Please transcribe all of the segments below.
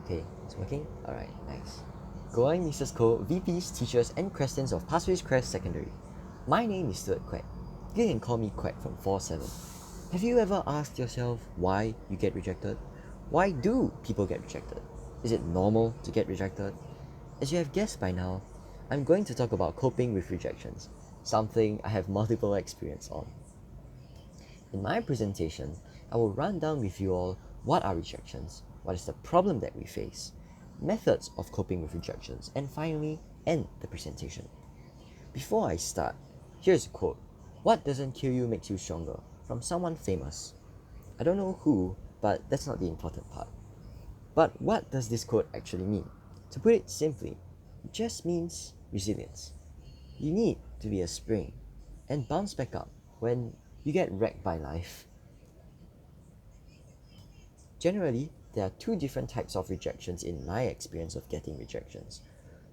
Okay, it's working? Alright, nice. Going Mrs. Ko, VPs, teachers, and Crestons of Pasir Ris Crest Secondary. My name is Stuart Quack. You can call me Quack from 4-7. Have you ever asked yourself why you get rejected? Why do people get rejected? Is it normal to get rejected? As you have guessed by now, I'm going to talk about coping with rejections, something I have multiple experience on. In my presentation, I will run down with you all what are rejections, what is the problem that we face, methods of coping with rejections, and finally, end the presentation. Before I start, here's a quote. What doesn't kill you makes you stronger, from someone famous. I don't know who, but that's not the important part. But what does this quote actually mean? To put it simply, it just means resilience. You need to be a spring and bounce back up when you get wrecked by life. Generally, there are two different types of rejections in my experience of getting rejections.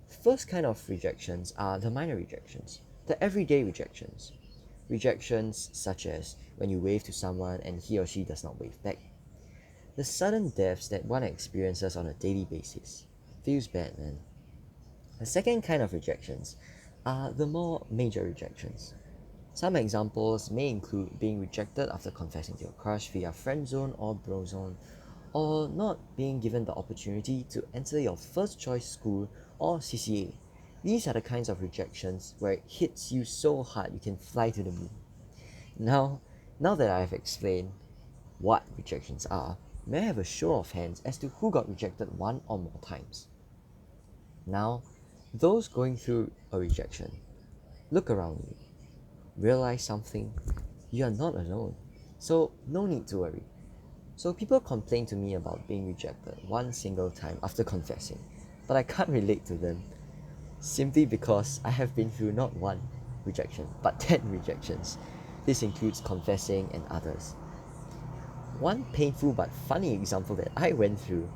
The first kind of rejections are the minor rejections, the everyday rejections. Rejections such as when you wave to someone and he or she does not wave back. The sudden deaths that one experiences on a daily basis. Feels bad, man. The second kind of rejections are the more major rejections. Some examples may include being rejected after confessing to your crush via friend zone or bro zone, or not being given the opportunity to enter your first choice school or CCA. These are the kinds of rejections where it hits you so hard you can fly to the moon. Now, now that I have explained what rejections are, may I have a show of hands as to who got rejected one or more times? Now, those going through a rejection, look around you. Realize something, you are not alone. So, no need to worry. So, people complain to me about being rejected one single time after confessing, but I can't relate to them simply because I have been through not one rejection, but 10 rejections. This includes confessing and others. One painful but funny example that I went through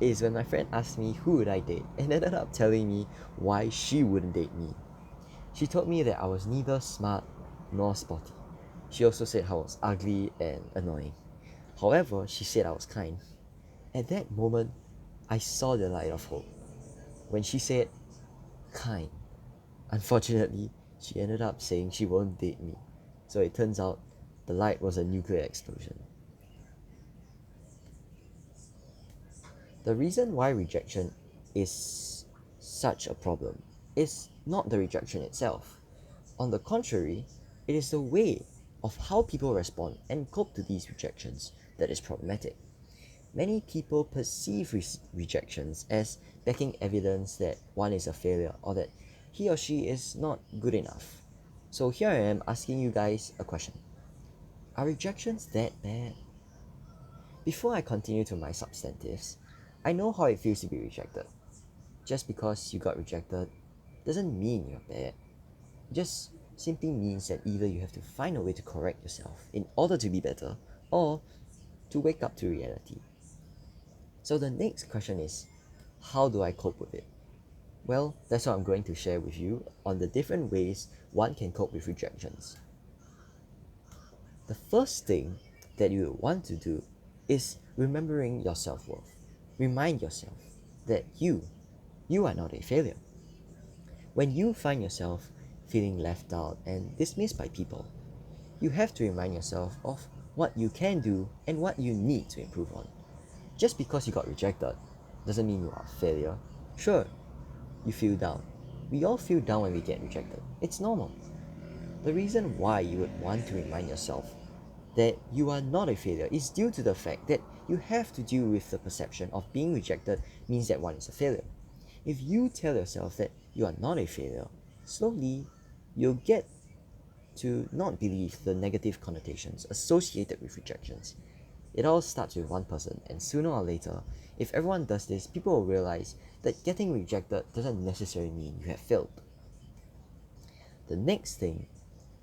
is when my friend asked me who would I date and ended up telling me why she wouldn't date me. She told me that I was neither smart nor sporty. She also said I was ugly and annoying. However, she said I was kind. At that moment, I saw the light of hope. When she said kind, unfortunately, she ended up saying she won't date me. So it turns out the light was a nuclear explosion. The reason why rejection is such a problem is not the rejection itself. On the contrary, it is the way of how people respond and cope to these rejections that is problematic. Many people perceive rejections as backing evidence that one is a failure or that he or she is not good enough. So here I am asking you guys a question. Are rejections that bad? Before I continue to my substantives, I know how it feels to be rejected. Just because you got rejected doesn't mean you're bad. It just simply means that either you have to find a way to correct yourself in order to be better, or to wake up to reality. So the next question is, how do I cope with it? Well, that's what I'm going to share with you on the different ways one can cope with rejections. The first thing that you want to do is remembering your self-worth. Remind yourself that you are not a failure. When you find yourself feeling left out and dismissed by people, you have to remind yourself of what you can do and what you need to improve on. Just because you got rejected doesn't mean you are a failure. Sure, you feel down. We all feel down when we get rejected. It's normal. The reason why you would want to remind yourself that you are not a failure is due to the fact that you have to deal with the perception of being rejected means that one is a failure. If you tell yourself that you are not a failure, slowly you'll get to not believe the negative connotations associated with rejections. It all starts with one person, and sooner or later, if everyone does this, people will realize that getting rejected doesn't necessarily mean you have failed. The next thing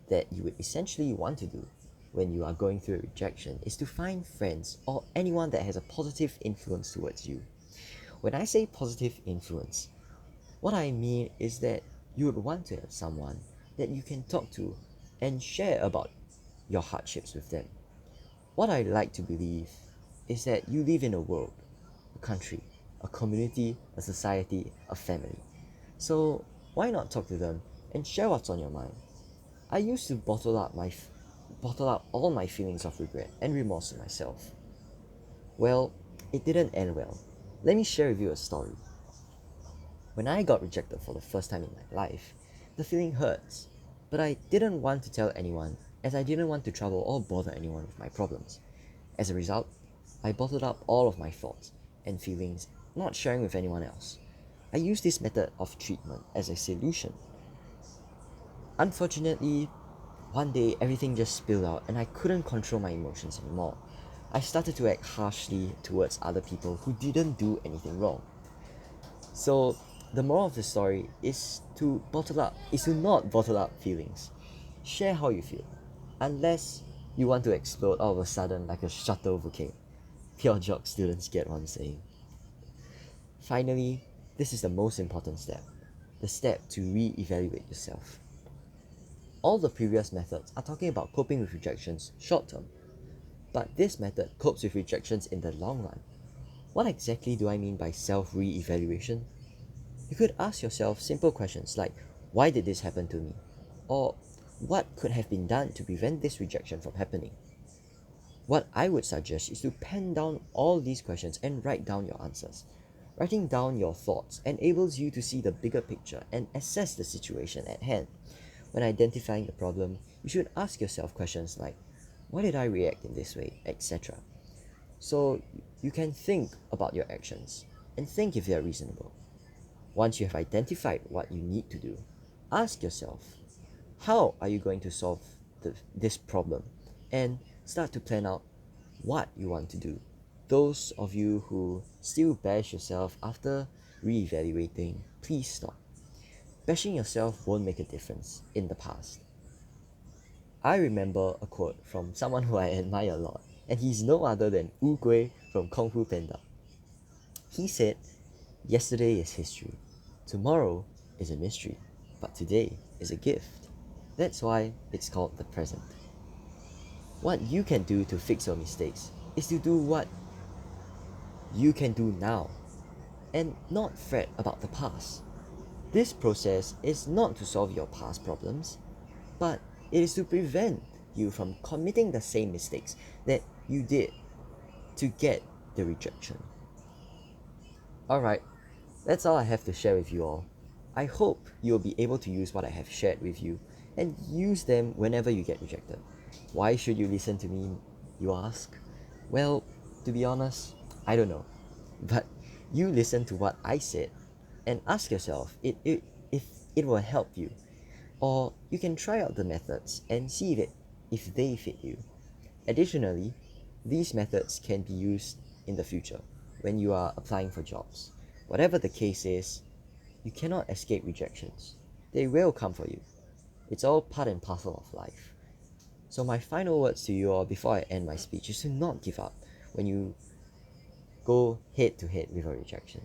that you would essentially want to do when you are going through a rejection is to find friends or anyone that has a positive influence towards you. When I say positive influence, what I mean is that you would want to have someone that you can talk to and share about your hardships with them. What I like to believe is that you live in a world, a country, a community, a society, a family. So why not talk to them and share what's on your mind? I used to bottle up all my feelings of regret and remorse to myself. Well, it didn't end well. Let me share with you a story. When I got rejected for the first time in my life, the feeling hurts, but I didn't want to tell anyone as I didn't want to trouble or bother anyone with my problems. As a result, I bottled up all of my thoughts and feelings, not sharing with anyone else. I used this method of treatment as a solution. Unfortunately, one day everything just spilled out and I couldn't control my emotions anymore. I started to act harshly towards other people who didn't do anything wrong. So the moral of the story is to not bottle up feelings. Share how you feel. Unless you want to explode all of a sudden like a shuttle volcano. Pure jock students get what I'm saying. Finally, this is the most important step. The step to re-evaluate yourself. All the previous methods are talking about coping with rejections short term, but this method copes with rejections in the long run. What exactly do I mean by self re-evaluation? You could ask yourself simple questions like, why did this happen to me? Or what could have been done to prevent this rejection from happening? What I would suggest is to pen down all these questions and write down your answers. Writing down your thoughts enables you to see the bigger picture and assess the situation at hand. When identifying the problem, you should ask yourself questions like, why did I react in this way, etc. So you can think about your actions and think if they are reasonable. Once you have identified what you need to do, ask yourself, how are you going to solve this problem? And start to plan out what you want to do. Those of you who still bash yourself after re-evaluating, please stop. Bashing yourself won't make a difference in the past. I remember a quote from someone who I admire a lot, and he's no other than Oogway from Kung Fu Panda. He said, yesterday is history, tomorrow is a mystery, but today is a gift. That's why it's called the present. What you can do to fix your mistakes is to do what you can do now and not fret about the past. This process is not to solve your past problems, but it is to prevent you from committing the same mistakes that you did to get the rejection. Alright, that's all I have to share with you all. I hope you'll be able to use what I have shared with you and use them whenever you get rejected. Why should you listen to me, you ask? Well, to be honest, I don't know. But you listen to what I said and ask yourself if it will help you. Or you can try out the methods and see if they fit you. Additionally, these methods can be used in the future when you are applying for jobs. Whatever the case is, you cannot escape rejections. They will come for you. It's all part and parcel of life. So my final words to you all before I end my speech is to not give up when you go head to head with a rejection.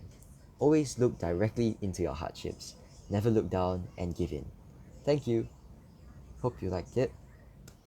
Always look directly into your hardships. Never look down and give in. Thank you. Hope you liked it.